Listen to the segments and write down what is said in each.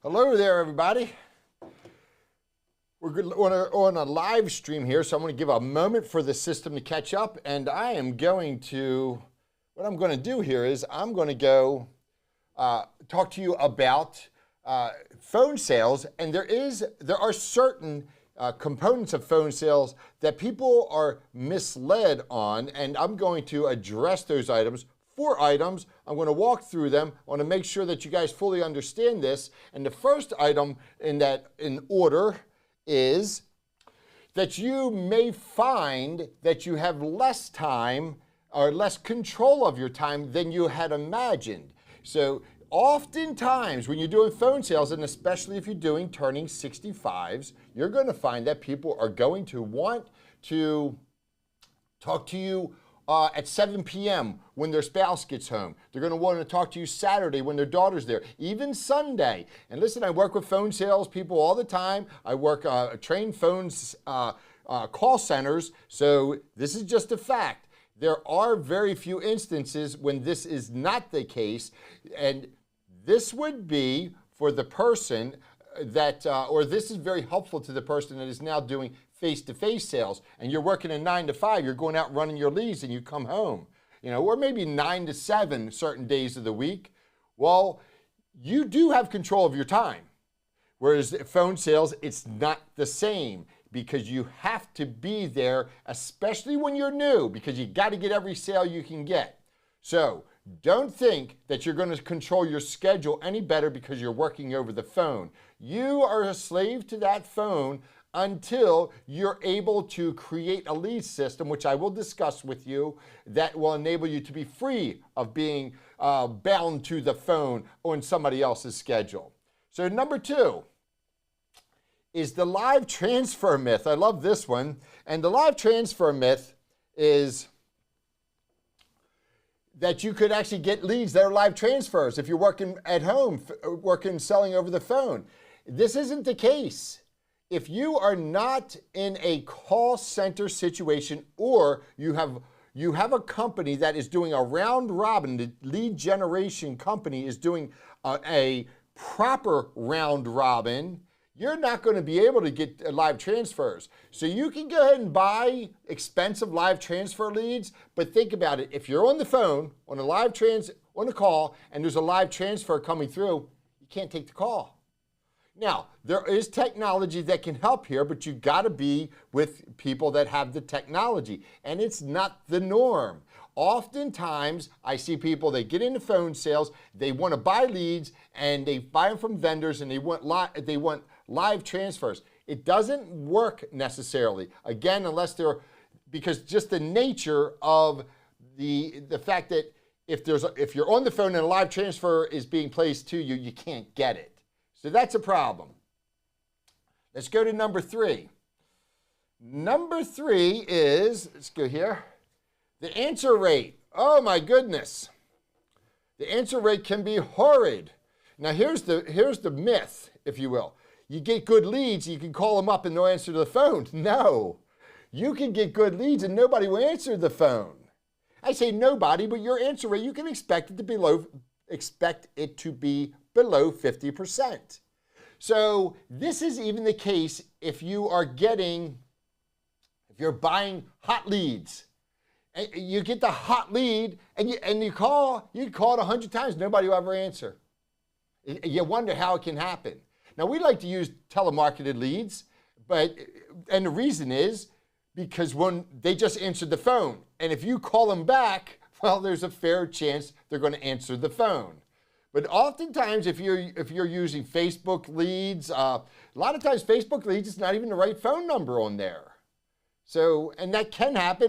Hello there, everybody. We're on a live stream here, so I'm going to give a moment for the system to catch up, and what I'm going to do here is I'm going to go talk to you about phone sales, and there are certain components of phone sales that people are misled on, and I'm going to address those items. 4 items. I'm going to walk through them. I want to make sure that you guys fully understand this. And the first item in order is that you may find that you have less time or less control of your time than you had imagined. So oftentimes when you're doing phone sales, and especially if you're doing turning 65s, you're going to find that people are going to want to talk to you at 7 p.m. when their spouse gets home. They're going to want to talk to you Saturday when their daughter's there, even Sunday. And listen, I work with phone sales people all the time. I work train phones call centers, so this is just a fact. There are very few instances when this is not the case, and this would be for the person that, or this is very helpful to the person that is now doing face-to-face sales, and you're working a 9 to 5, you're going out running your leads and you come home, or maybe 9 to 7 certain days of the week. Well, you do have control of your time. Whereas phone sales, it's not the same because you have to be there, especially when you're new, because you got to get every sale you can get. So don't think that you're going to control your schedule any better because you're working over the phone. You are a slave to that phone until you're able to create a lead system, which I will discuss with you, that will enable you to be free of being bound to the phone on somebody else's schedule. So number 2 is the live transfer myth. I love this one. And the live transfer myth is that you could actually get leads that are live transfers if you're working at home, selling over the phone. This isn't the case. If you are not in a call center situation, or you have a company that is doing a round robin, the lead generation company is doing a proper round robin, you're not going to be able to get live transfers. So you can go ahead and buy expensive live transfer leads, but think about it. If you're on the phone, on a call, and there's a live transfer coming through, you can't take the call. Now, there is technology that can help here, but you got to be with people that have the technology, and it's not the norm. Oftentimes, I see people, they get into phone sales, they want to buy leads, and they buy them from vendors, and they want live transfers. It doesn't work necessarily. Again, because just the nature of the fact that if you're on the phone and a live transfer is being placed to you, you can't get it. So that's a problem. Let's go to number 3. Number 3 is, let's go here, the answer rate. Oh my goodness. The answer rate can be horrid. Now here's the myth, if you will. You get good leads, you can call them up and they'll answer the phone. No. You can get good leads and nobody will answer the phone. I say nobody, but your answer rate, you can expect it to be below 50%. So this is even the case if you're buying hot leads. You get the hot lead and you call it 100 times, nobody will ever answer. You wonder how it can happen. Now we like to use telemarketed leads, and the reason is because when they just answered the phone, and if you call them back, well, there's a fair chance they're going to answer the phone. But oftentimes, if you're using Facebook leads, a lot of times Facebook leads, it's not even the right phone number on there. So, and that can happen.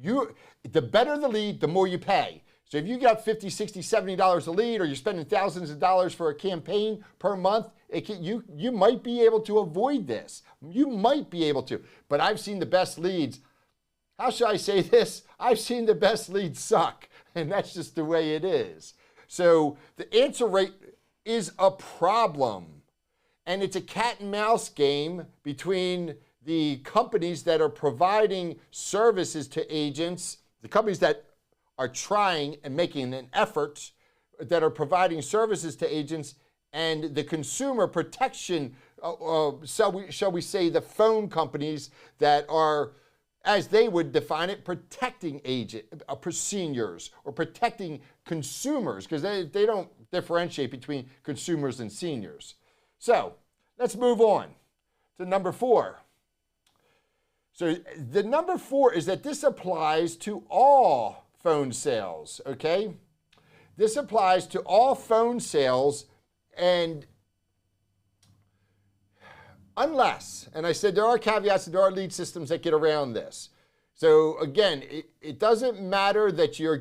The better the lead, the more you pay. So if you got $50, $60, $70 a lead, or you're spending thousands of dollars for a campaign per month, you might be able to avoid this. You might be able to. But I've seen the best leads. How should I say this? I've seen the best leads suck, and that's just the way it is. So the answer rate is a problem, and it's a cat and mouse game between the companies that are providing services to agents, the companies that are trying and making an effort that are providing services to agents, and the consumer protection, shall we say, the phone companies that are, as they would define it, protecting seniors or protecting consumers, because they don't differentiate between consumers and seniors. So let's move on to number 4. So the number 4 is that this applies to all phone sales, okay? This applies to all phone sales, and unless, and I said there are caveats and there are lead systems that get around this. So again, it doesn't matter that you're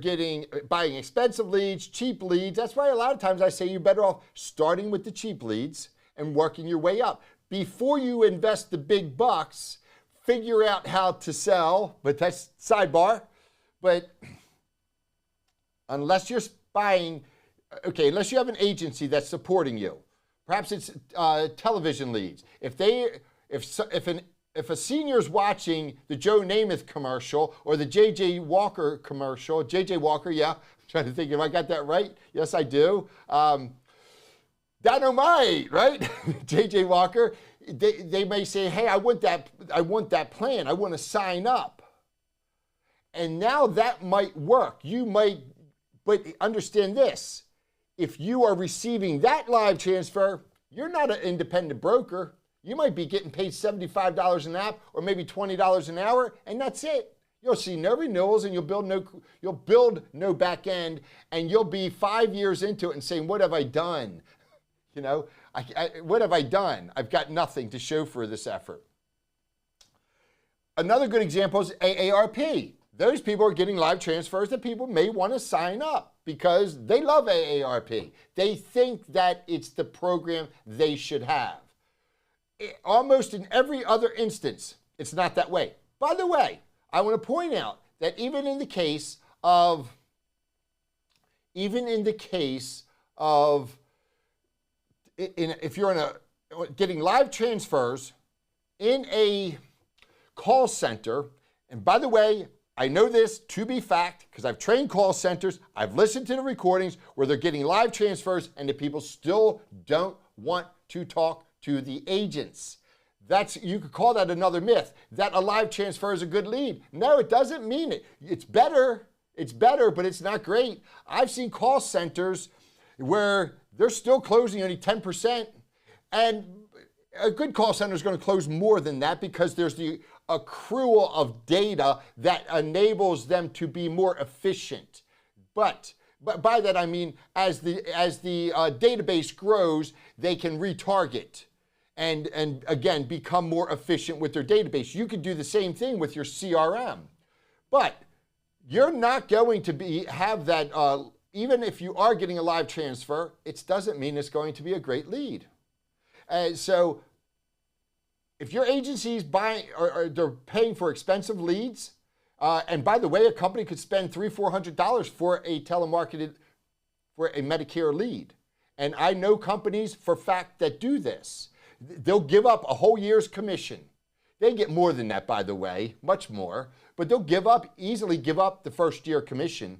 buying expensive leads, cheap leads. That's why a lot of times I say you're better off starting with the cheap leads and working your way up. Before you invest the big bucks, figure out how to sell, but that's sidebar. But unless you're buying, unless you have an agency that's supporting you, perhaps it's television leads. If a senior's watching the Joe Namath commercial or the J.J. Walker commercial, J.J. Walker, yeah, I'm trying to think if I got that right. Yes, I do. Dynamite, right? J.J. Walker. They may say, hey, I want that plan. I want to sign up. And now that might work. But understand this. If you are receiving that live transfer, you're not an independent broker. You might be getting paid $75 an app or maybe $20 an hour, and that's it. You'll see no renewals, and you'll build no back end, and you'll be 5 years into it and saying, what have I done? You know, what have I done? I've got nothing to show for this effort. Another good example is AARP. Those people are getting live transfers that people may want to sign up because they love AARP. They think that it's the program they should have. Almost in every other instance, it's not that way. By the way, I want to point out that even in the case of if you're getting live transfers in a call center, and by the way, I know this to be fact because I've trained call centers. I've listened to the recordings where they're getting live transfers and the people still don't want to talk to the agents. You could call that another myth, that a live transfer is a good lead. No, it doesn't mean it. It's better, but it's not great. I've seen call centers where they're still closing only 10%, and a good call center is going to close more than that because there's the accrual of data that enables them to be more efficient. But by that I mean as the database grows, they can retarget and again become more efficient with their database. You could do the same thing with your CRM, but you're not going to have that. Even if you are getting a live transfer, it doesn't mean it's going to be a great lead. So if your agency is buying or they're paying for expensive leads, and by the way, a company could spend $300-400 for a telemarketed, for a Medicare lead. And I know companies for fact that do this. They'll give up a whole year's commission. They get more than that, by the way, much more, but they'll easily give up the first year commission.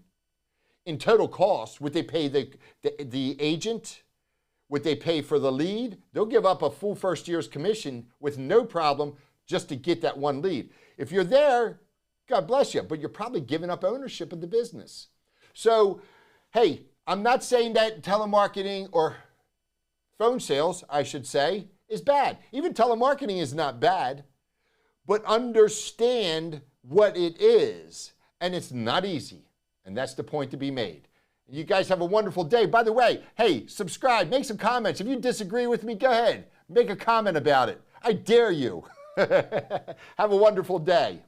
In total cost, would they pay the agent? Would they pay for the lead? They'll give up a full first year's commission with no problem just to get that one lead. If you're there, God bless you, but you're probably giving up ownership of the business. So, hey, I'm not saying that telemarketing or phone sales, I should say, is bad. Even telemarketing is not bad, but understand what it is, and it's not easy. And that's the point to be made. You guys have a wonderful day. By the way, hey, subscribe, make some comments. If you disagree with me, go ahead, make a comment about it. I dare you. Have a wonderful day.